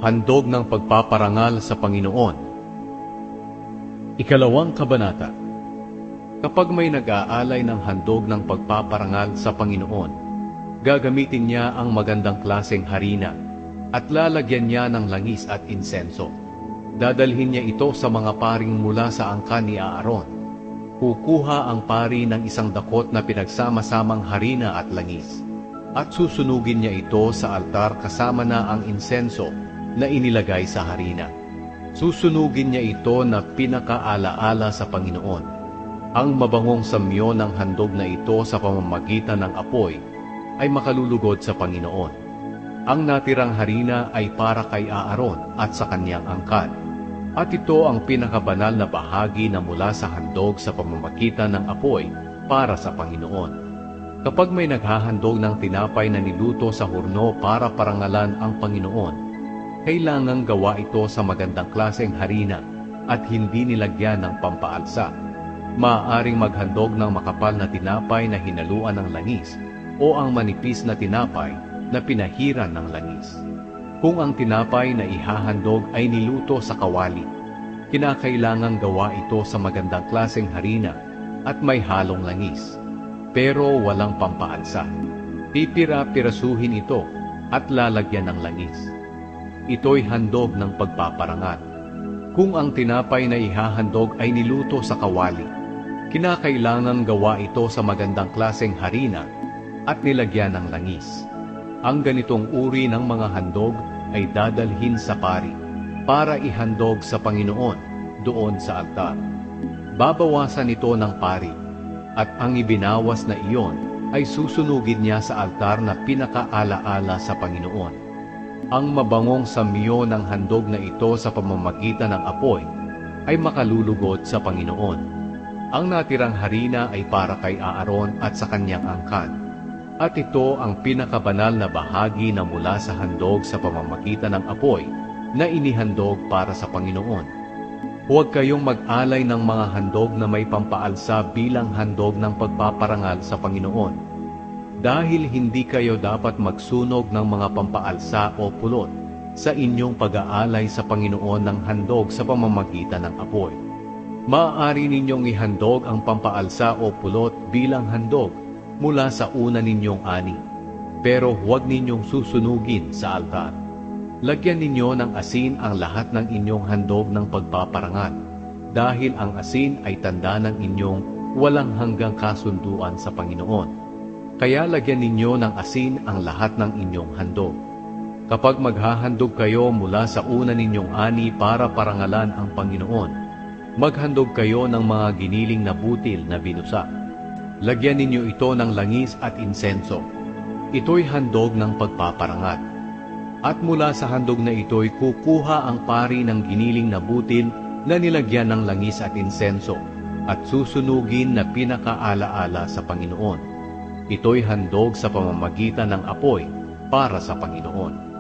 Handog ng pagpaparangal sa Panginoon. Ikalawang kabanata. Kapag may nag-aalay ng handog ng pagpaparangal sa Panginoon, gagamitin niya ang magandang klaseng harina at lalagyan niya ng langis at insenso. Dadalhin niya ito sa mga paring mula sa angkan ni Aaron. Kukuha ang pari ng isang dakot na pinagsama-samang harina at langis, at susunugin niya ito sa altar kasama na ang insenso na inilagay sa harina. Susunugin niya ito na pinakaalaala sa Panginoon. Ang mabangong samyo ng handog na ito sa pamamagitan ng apoy ay makalulugod sa Panginoon. Ang natirang harina ay para kay Aaron at sa kanyang angkan. At ito ang pinakabanal na bahagi na mula sa handog sa pamamagitan ng apoy para sa Panginoon. Kapag may naghahandog ng tinapay na niluto sa hurno para parangalan ang Panginoon, kailangang gawa ito sa magandang klaseng harina at hindi nilagyan ng pampaalsa. Maaaring maghandog ng makapal na tinapay na hinaluan ng langis o ang manipis na tinapay na pinahiran ng langis. Kung ang tinapay na ihahandog ay niluto sa kawali, kinakailangang gawa ito sa magandang klaseng harina at may halong langis, pero walang pampaalsa. Pipira-pirasuhin ito at lalagyan ng langis. Ito'y handog ng pagpaparangal. Kung ang tinapay na ihahandog ay niluto sa kawali, kinakailangan gawa ito sa magandang klaseng harina at nilagyan ng langis. Ang ganitong uri ng mga handog ay dadalhin sa pari para ihandog sa Panginoon doon sa altar. Babawasan ito ng pari at ang ibinawas na iyon ay susunugin niya sa altar na pinakaalaala sa Panginoon. Ang mabangong samyo ng handog na ito sa pamamagitan ng apoy ay makalulugod sa Panginoon. Ang natirang harina ay para kay Aaron at sa kanyang angkan. At ito ang pinakabanal na bahagi na mula sa handog sa pamamagitan ng apoy na inihandog para sa Panginoon. Huwag kayong mag-alay ng mga handog na may pampaalsa bilang handog ng pagpaparangal sa Panginoon. Dahil hindi kayo dapat magsunog ng mga pampaalsa o pulot sa inyong pag-aalay sa Panginoon ng handog sa pamamagitan ng apoy. Maaari ninyong ihandog ang pampaalsa o pulot bilang handog mula sa una ninyong ani, pero huwag ninyong susunugin sa altar. Lagyan ninyo ng asin ang lahat ng inyong handog ng pagpaparangal, dahil ang asin ay tanda ng inyong walang hanggang kasunduan sa Panginoon. Kaya lagyan ninyo ng asin ang lahat ng inyong handog. Kapag maghahandog kayo mula sa una ninyong ani para parangalan ang Panginoon, maghandog kayo ng mga giniling na butil na binusa. Lagyan ninyo ito ng langis at insenso. Ito'y handog ng pagpaparangal. At mula sa handog na ito'y kukuha ang pari ng giniling na butil na nilagyan ng langis at insenso at susunugin na pinakaalaala sa Panginoon. Ito'y handog sa pamamagitan ng apoy para sa Panginoon.